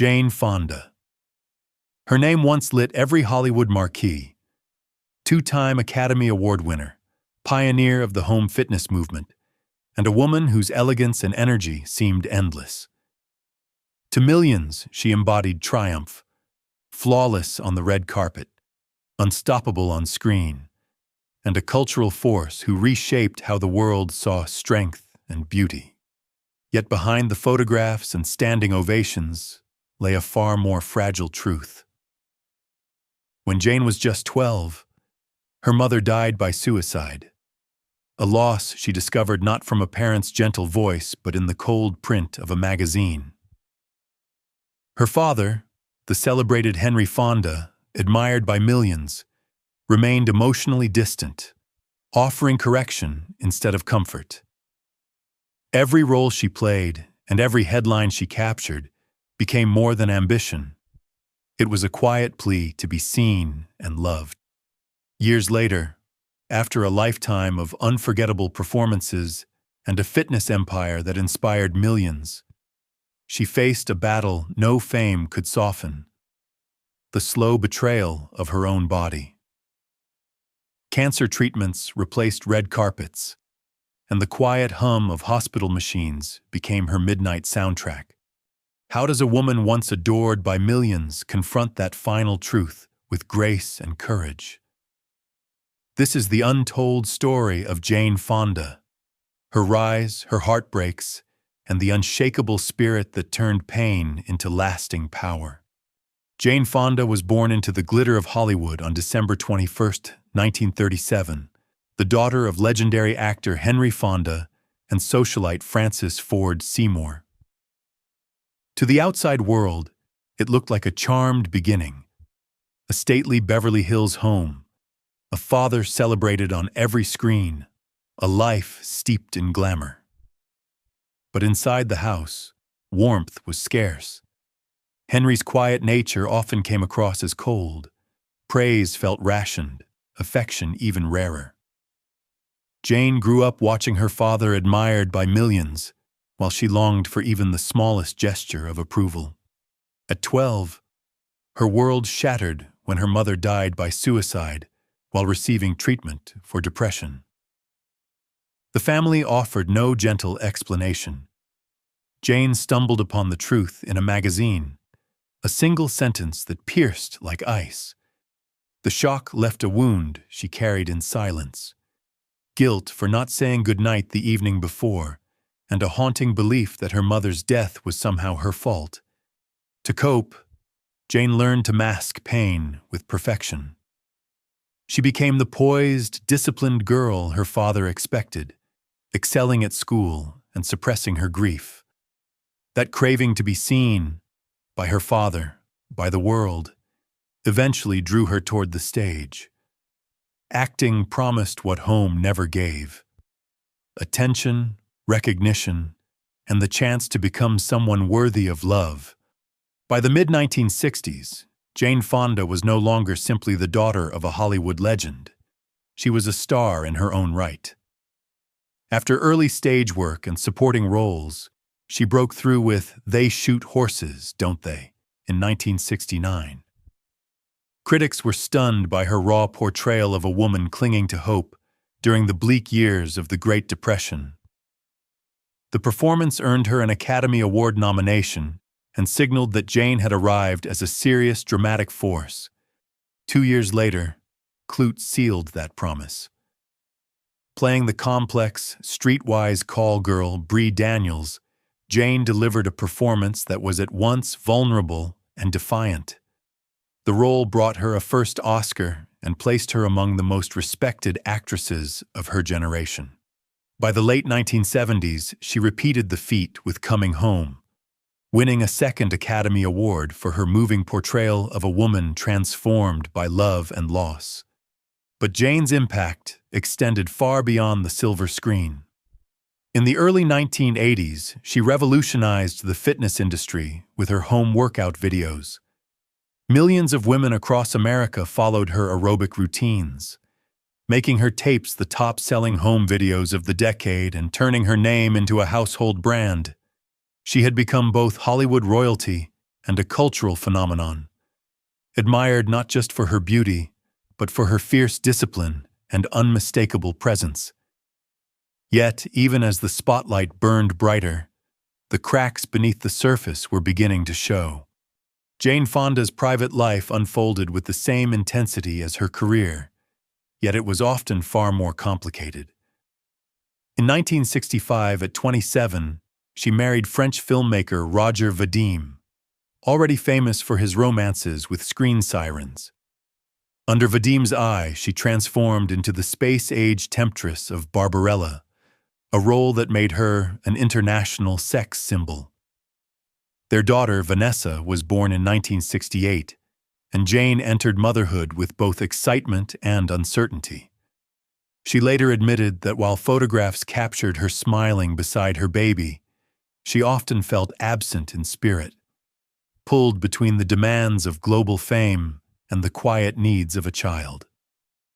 Jane Fonda. Her name once lit every Hollywood marquee. Two-time Academy Award winner, pioneer of the home fitness movement, and a woman whose elegance and energy seemed endless. To millions, she embodied triumph, flawless on the red carpet, unstoppable on screen, and a cultural force who reshaped how the world saw strength and beauty. Yet behind the photographs and standing ovations lay a far more fragile truth. When Jane was just 12, her mother died by suicide, a loss she discovered not from a parent's gentle voice but in the cold print of a magazine. Her father, the celebrated Henry Fonda, admired by millions, remained emotionally distant, offering correction instead of comfort. Every role she played and every headline she captured became more than ambition. It was a quiet plea to be seen and loved. Years later, after a lifetime of unforgettable performances and a fitness empire that inspired millions, she faced a battle no fame could soften: the slow betrayal of her own body. Cancer treatments replaced red carpets, and the quiet hum of hospital machines became her midnight soundtrack. How does a woman once adored by millions confront that final truth with grace and courage? This is the untold story of Jane Fonda, her rise, her heartbreaks, and the unshakable spirit that turned pain into lasting power. Jane Fonda was born into the glitter of Hollywood on December 21, 1937, the daughter of legendary actor Henry Fonda and socialite Frances Ford Seymour. To the outside world, it looked like a charmed beginning, a stately Beverly Hills home, a father celebrated on every screen, a life steeped in glamour. But inside the house, warmth was scarce. Henry's quiet nature often came across as cold. Praise felt rationed, affection even rarer. Jane grew up watching her father admired by millions, while she longed for even the smallest gesture of approval. At 12, her world shattered when her mother died by suicide while receiving treatment for depression. The family offered no gentle explanation. Jane stumbled upon the truth in a magazine, a single sentence that pierced like ice. The shock left a wound she carried in silence. Guilt for not saying goodnight the evening before, and a haunting belief that her mother's death was somehow her fault. To cope, Jane learned to mask pain with perfection. She became the poised, disciplined girl her father expected, excelling at school and suppressing her grief. That craving to be seen, by her father, by the world, eventually drew her toward the stage. Acting promised what home never gave: attention, recognition, and the chance to become someone worthy of love. By the mid-1960s, Jane Fonda was no longer simply the daughter of a Hollywood legend. She was a star in her own right. After early stage work and supporting roles, she broke through with "They Shoot Horses, Don't They?" in 1969. Critics were stunned by her raw portrayal of a woman clinging to hope during the bleak years of the Great Depression. The performance earned her an Academy Award nomination and signaled that Jane had arrived as a serious dramatic force. 2 years later, Clute sealed that promise. Playing the complex, streetwise call girl Bree Daniels, Jane delivered a performance that was at once vulnerable and defiant. The role brought her a first Oscar and placed her among the most respected actresses of her generation. By the late 1970s, she repeated the feat with Coming Home, winning a second Academy Award for her moving portrayal of a woman transformed by love and loss. But Jane's impact extended far beyond the silver screen. In the early 1980s, she revolutionized the fitness industry with her home workout videos. Millions of women across America followed her aerobic routines, making her tapes the top-selling home videos of the decade and turning her name into a household brand. She had become both Hollywood royalty and a cultural phenomenon, admired not just for her beauty, but for her fierce discipline and unmistakable presence. Yet, even as the spotlight burned brighter, the cracks beneath the surface were beginning to show. Jane Fonda's private life unfolded with the same intensity as her career, yet it was often far more complicated. In 1965, at 27, she married French filmmaker Roger Vadim, already famous for his romances with screen sirens. Under Vadim's eye, she transformed into the space-age temptress of Barbarella, a role that made her an international sex symbol. Their daughter, Vanessa, was born in 1968, and Jane entered motherhood with both excitement and uncertainty. She later admitted that while photographs captured her smiling beside her baby, she often felt absent in spirit, pulled between the demands of global fame and the quiet needs of a child.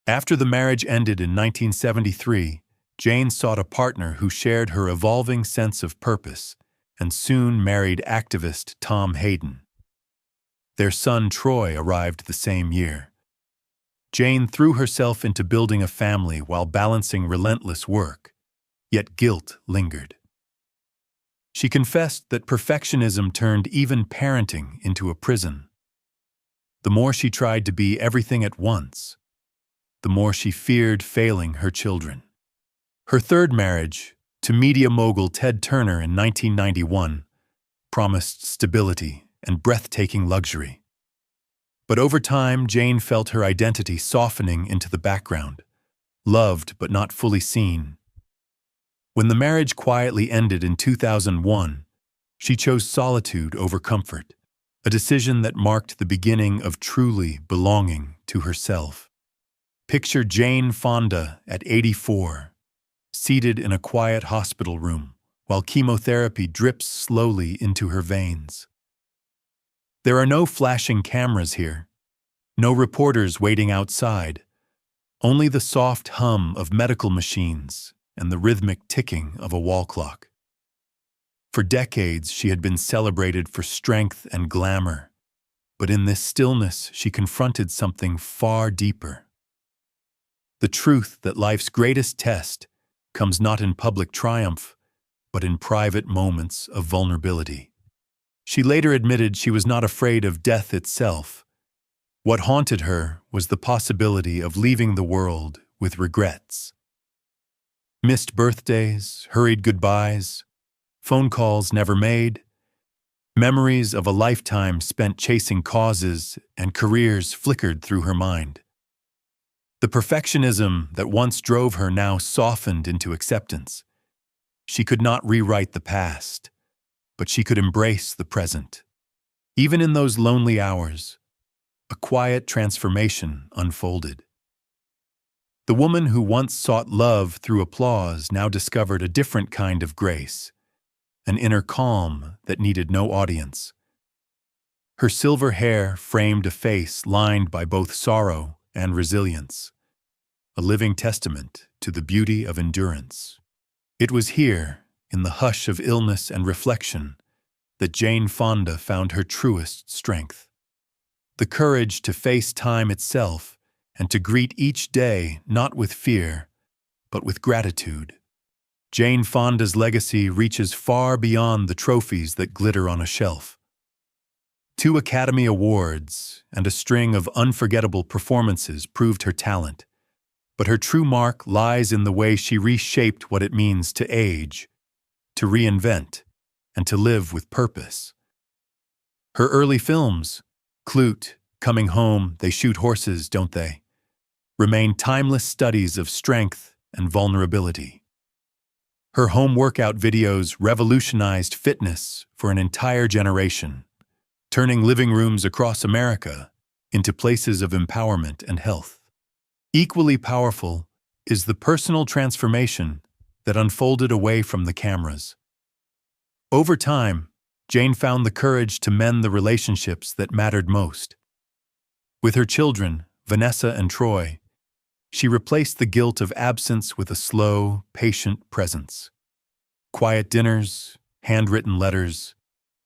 After the marriage ended in 1973, Jane sought a partner who shared her evolving sense of purpose and soon married activist Tom Hayden. Their son Troy arrived the same year. Jane threw herself into building a family while balancing relentless work, yet guilt lingered. She confessed that perfectionism turned even parenting into a prison. The more she tried to be everything at once, the more she feared failing her children. Her third marriage, to media mogul Ted Turner in 1991, promised stability and breathtaking luxury. But over time, Jane felt her identity softening into the background, loved but not fully seen. When the marriage quietly ended in 2001, she chose solitude over comfort, a decision that marked the beginning of truly belonging to herself. Picture Jane Fonda at 84, seated in a quiet hospital room, while chemotherapy drips slowly into her veins. There are no flashing cameras here, no reporters waiting outside, only the soft hum of medical machines and the rhythmic ticking of a wall clock. For decades, she had been celebrated for strength and glamour, but in this stillness, she confronted something far deeper. The truth that life's greatest test comes not in public triumph, but in private moments of vulnerability. She later admitted she was not afraid of death itself. What haunted her was the possibility of leaving the world with regrets. Missed birthdays, hurried goodbyes, phone calls never made, memories of a lifetime spent chasing causes and careers flickered through her mind. The perfectionism that once drove her now softened into acceptance. She could not rewrite the past, but she could embrace the present. Even in those lonely hours, a quiet transformation unfolded. The woman who once sought love through applause now discovered a different kind of grace, an inner calm that needed no audience. Her silver hair framed a face lined by both sorrow and resilience, a living testament to the beauty of endurance. It was here, in the hush of illness and reflection, that Jane Fonda found her truest strength. The courage to face time itself and to greet each day not with fear, but with gratitude. Jane Fonda's legacy reaches far beyond the trophies that glitter on a shelf. 2 Academy Awards and a string of unforgettable performances proved her talent, but her true mark lies in the way she reshaped what it means to age, to reinvent, and to live with purpose. Her early films, Clute, Coming Home, They Shoot Horses, Don't They?, remain timeless studies of strength and vulnerability. Her home workout videos revolutionized fitness for an entire generation, turning living rooms across America into places of empowerment and health. Equally powerful is the personal transformation that unfolded away from the cameras. Over time, Jane found the courage to mend the relationships that mattered most. With her children, Vanessa and Troy, she replaced the guilt of absence with a slow, patient presence. Quiet dinners, handwritten letters,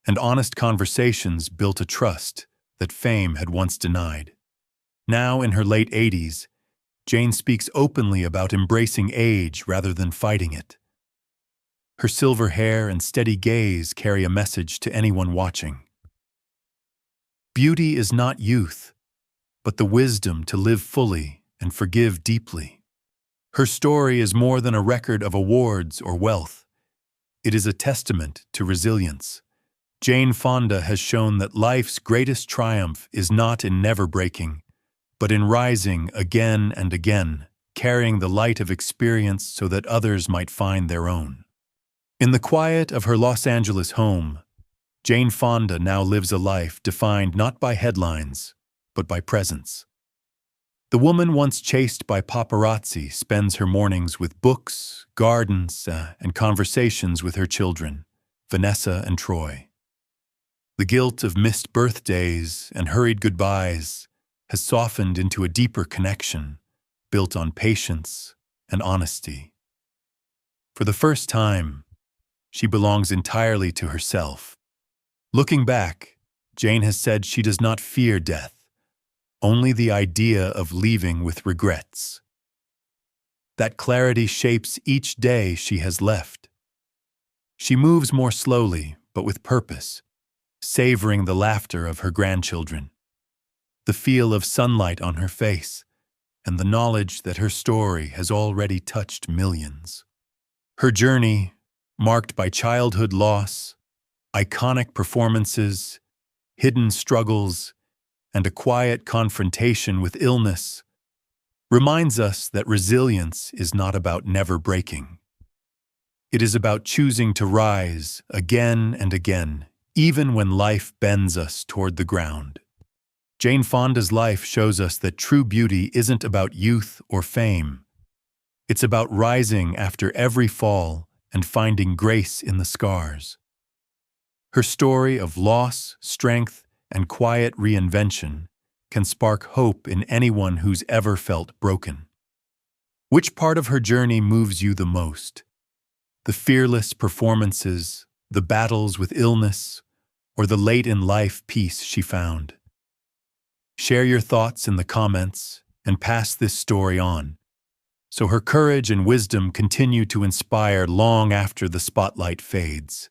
and honest conversations built a trust that fame had once denied. Now, in her late 80s, Jane speaks openly about embracing age rather than fighting it. Her silver hair and steady gaze carry a message to anyone watching. Beauty is not youth, but the wisdom to live fully and forgive deeply. Her story is more than a record of awards or wealth. It is a testament to resilience. Jane Fonda has shown that life's greatest triumph is not in never breaking, but in rising again and again, carrying the light of experience so that others might find their own. In the quiet of her Los Angeles home, Jane Fonda now lives a life defined not by headlines, but by presence. The woman once chased by paparazzi spends her mornings with books, gardens, and conversations with her children, Vanessa and Troy. The guilt of missed birthdays and hurried goodbyes has softened into a deeper connection, built on patience and honesty. For the first time, she belongs entirely to herself. Looking back, Jane has said she does not fear death, only the idea of leaving with regrets. That clarity shapes each day she has left. She moves more slowly, but with purpose, savoring the laughter of her grandchildren, the feel of sunlight on her face, and the knowledge that her story has already touched millions. Her journey, marked by childhood loss, iconic performances, hidden struggles, and a quiet confrontation with illness, reminds us that resilience is not about never breaking. It is about choosing to rise again and again, even when life bends us toward the ground. Jane Fonda's life shows us that true beauty isn't about youth or fame. It's about rising after every fall and finding grace in the scars. Her story of loss, strength, and quiet reinvention can spark hope in anyone who's ever felt broken. Which part of her journey moves you the most? The fearless performances, the battles with illness, or the late-in-life peace she found? Share your thoughts in the comments and pass this story on, so her courage and wisdom continue to inspire long after the spotlight fades.